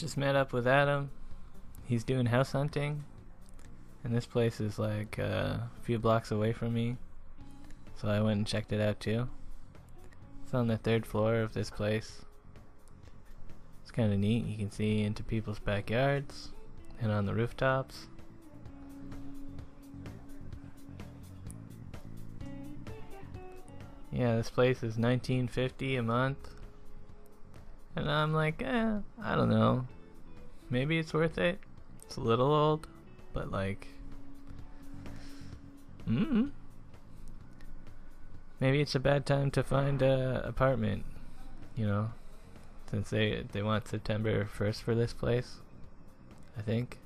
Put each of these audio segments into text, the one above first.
Just met up with Adam. He's doing house hunting, and this place is like a few blocks away from me, so I went and checked it out too. It's on the 3rd floor of this place. It's kind of neat. You can see into people's backyards and on the rooftops. Yeah, this place is $19.50 a month. And I'm like, I don't know. Maybe it's worth it. It's a little old, but like, maybe it's a bad time to find a apartment, you know, since they want September 1st for this place, I think.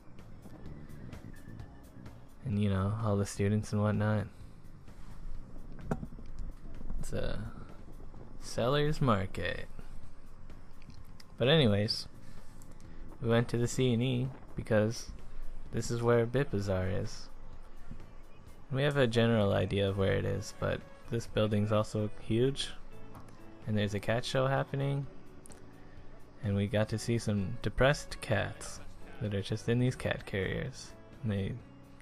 And you know, all the students and whatnot. It's a seller's market. But anyways, we went to the CNE because this is where Bazaar is. We have a general idea of where it is, but this building's also huge, and there's a cat show happening, and we got to see some depressed cats that are just in these cat carriers, and they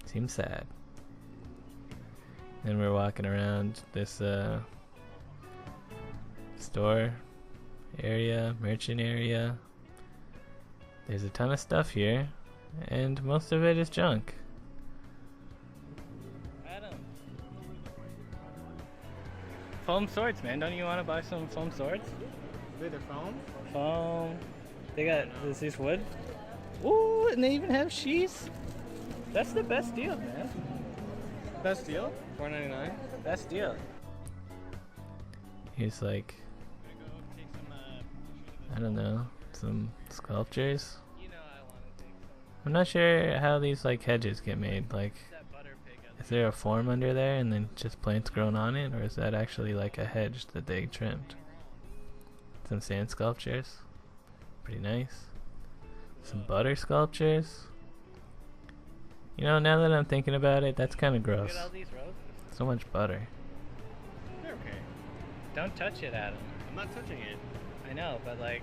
seem sad. Then we're walking around this store area, merchant area. There's a ton of stuff here, and most of it is junk. Adam, foam swords, man. Don't you want to buy some foam swords? Wait, they're foam? Foam. They got this wood. Ooh, and they even have sheaths. That's the best deal, man. Best deal? $4.99. Best deal. Here's like, I don't know, some sculptures. I'm not sure how these like hedges get made. Like, is there a form under there and then just plants grown on it, or is that actually like a hedge that they trimmed? Some sand sculptures, pretty nice. Some butter sculptures. You know, now that I'm thinking about it, that's kind of gross. Look at all these roses. So much butter. They're okay. Don't touch it, Adam. I'm not touching it. I know, but like,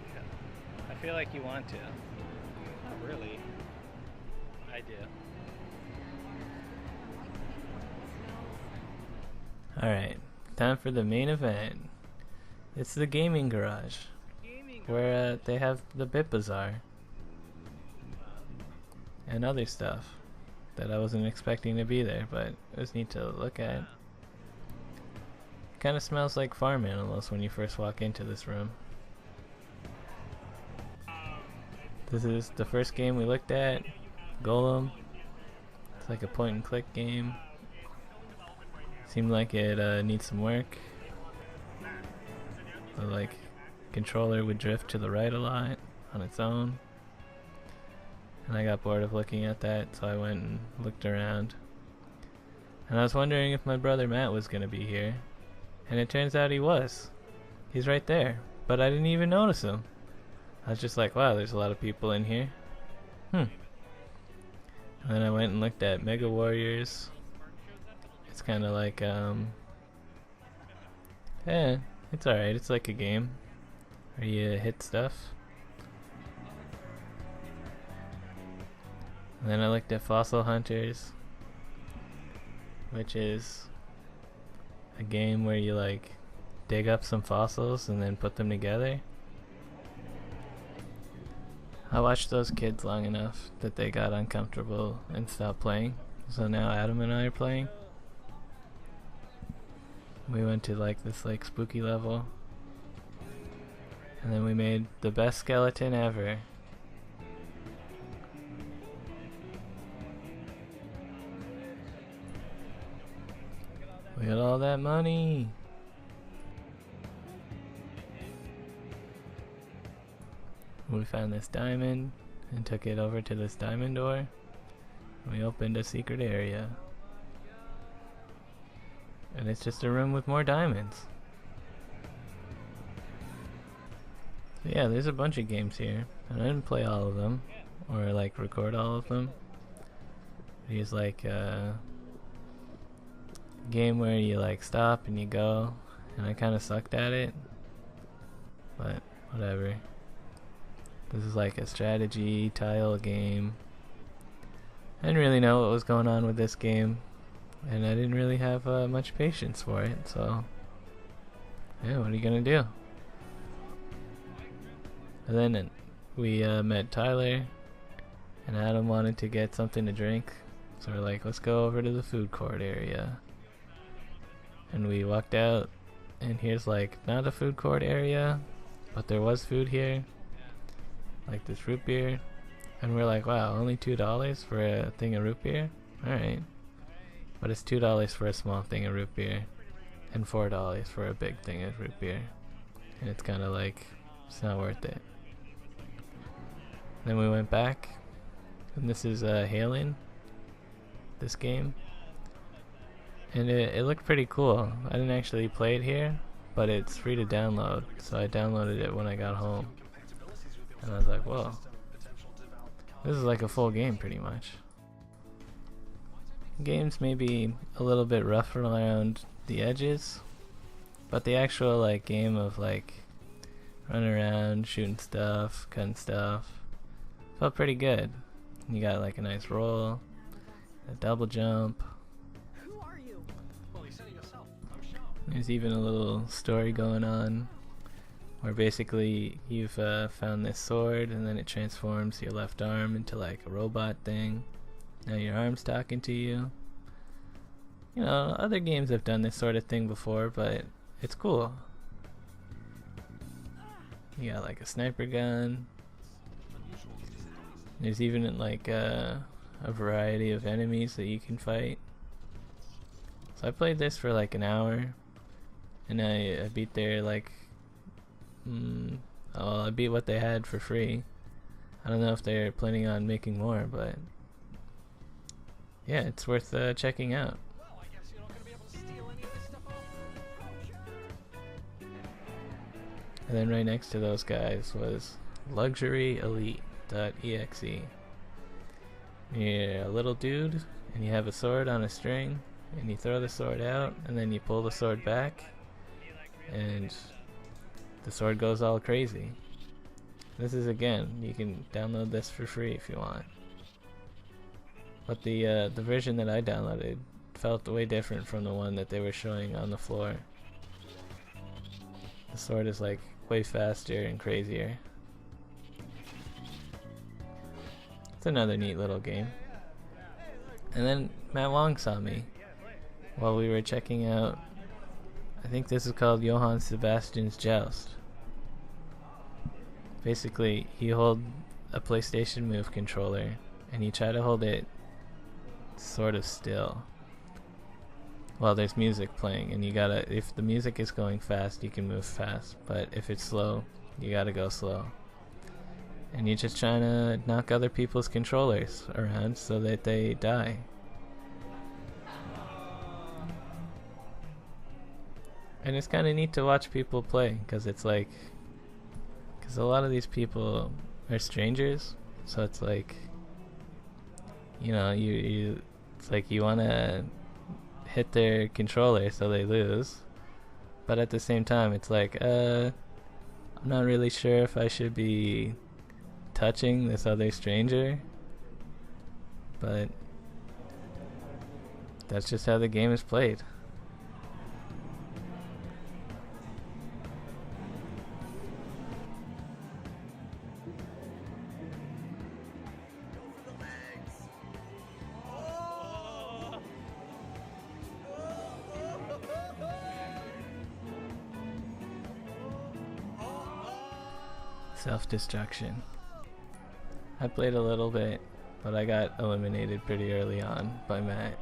I feel like you want to. Not really. I do. Alright, time for the main event. It's the gaming garage, where they have the Bazaar and other stuff that I wasn't expecting to be there, but it was neat to look at. Kind of smells like farm animals when you first walk into this room. This is the first game we looked at, Golem. It's like a point and click game. Seemed like it needs some work. The like controller would drift to the right a lot on its own, and I got bored of looking at that, so I went and looked around. And I was wondering if my brother Matt was gonna be here, and it turns out he was. He's right there, but I didn't even notice him. I was just like, wow, there's a lot of people in here. And then I went and looked at Mega Warriors. It's kind of like, it's alright. It's like a game where you hit stuff. And then I looked at Fossil Hunters, which is a game where you like dig up some fossils and then put them together. I watched those kids long enough that they got uncomfortable and stopped playing. So now Adam and I are playing. We went to like this like spooky level, and then we made the best skeleton ever. We got all that money. We found this diamond and took it over to this diamond door. We opened a secret area. And it's just a room with more diamonds. So yeah, there's a bunch of games here. And I didn't play all of them, or like record all of them. Here's like a game where you like stop and you go, and I kinda sucked at it. But whatever. This is like a strategy tile game. I didn't really know what was going on with this game, and I didn't really have much patience for it, so yeah, what are you gonna do? And then we met Tyler, and Adam wanted to get something to drink, so we're like, let's go over to the food court area. And we walked out, and here's like not a food court area, but there was food here, like this root beer. And we're like, wow, only $2 for a thing of root beer? Alright. But it's $2 for a small thing of root beer, and $4 for a big thing of root beer. And it's kind of like, it's not worth it. Then we went back, and this is Halen, this game. And it looked pretty cool. I didn't actually play it here, but it's free to download, so I downloaded it when I got home. And I was like, whoa. This is like a full game pretty much. Game's maybe a little bit rough around the edges, but the actual like game of like running around, shooting stuff, cutting stuff, felt pretty good. You got like a nice roll, a double jump. Who are you? Well, you said it yourself. There's even a little story going on, where basically you've found this sword, and then it transforms your left arm into like a robot thing. Now your arm's talking to you. You know, other games have done this sort of thing before, but it's cool. You got like a sniper gun. There's even like a variety of enemies that you can fight. So I played this for like an hour, and I beat their like I beat what they had for free. I don't know if they're planning on making more, but yeah, it's worth checking out. Well, I guess you're not gonna be able to steal any of this stuff off. And then right next to those guys was LuxuryELITE.EXE. You're a little dude, and you have a sword on a string, and you throw the sword out, and then you pull the sword back, and the sword goes all crazy. This is, again, you can download this for free if you want. But the version that I downloaded felt way different from the one that they were showing on the floor. The sword is like way faster and crazier. It's another neat little game. And then Matt Wong saw me while we were checking out, I think this is called Johann Sebastian's Joust. Basically, you hold a PlayStation Move controller and you try to hold it sort of still while there's music playing, and you gotta, if the music is going fast, you can move fast, but if it's slow, you gotta go slow. And you're just trying to knock other people's controllers around so that they die. And it's kind of neat to watch people play, because it's like, because a lot of these people are strangers, so it's like, you know, it's like you want to hit their controller so they lose, but at the same time it's like, I'm not really sure if I should be touching this other stranger, but that's just how the game is played. Self-destruction. I played a little bit, but I got eliminated pretty early on by Matt.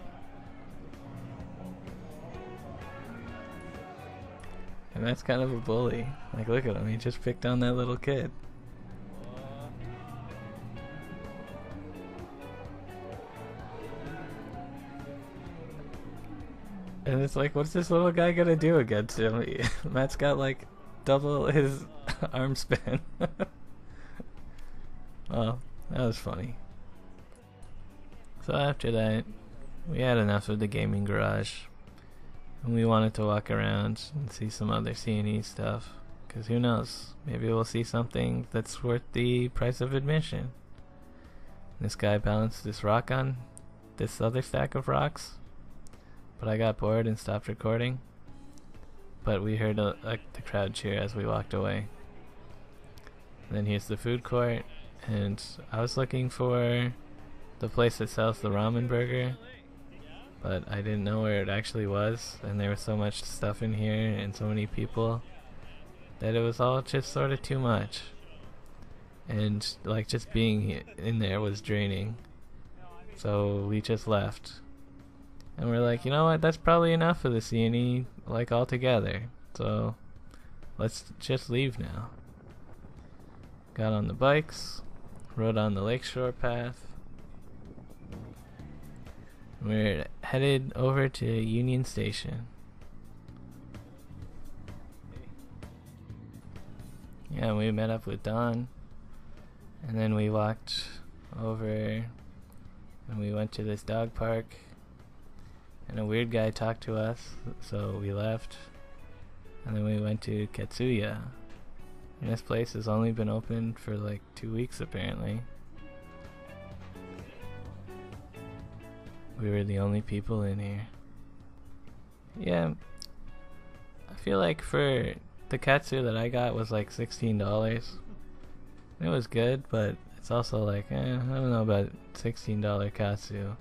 And Matt's kind of a bully. Like, look at him, he just picked on that little kid. And it's like, what's this little guy gonna do against him? Matt's got like double his arm span. Well, that was funny. So after that, we had enough of the gaming garage, and we wanted to walk around and see some other CNE stuff. Because who knows? Maybe we'll see something that's worth the price of admission. This guy balanced this rock on this other stack of rocks, but I got bored and stopped recording. But we heard the crowd cheer as we walked away. And then here's the food court, and I was looking for the place that sells the ramen burger, but I didn't know where it actually was, and there was so much stuff in here and so many people that it was all just sort of too much. And like just being in there was draining. So we just left. And we're like, you know what, that's probably enough of the CNE, like altogether. So let's just leave now. Got on the bikes, rode on the lakeshore path. We're headed over to Union Station. Yeah, we met up with Don, and then we walked over and we went to this dog park, and a weird guy talked to us, so we left, and then we went to Cautillo, and this place has only been open for like 2 weeks apparently. We were the only people in here. Yeah, I feel like for the katsu that I got was like $16. It was good, but it's also like, I don't know about $16 katsu.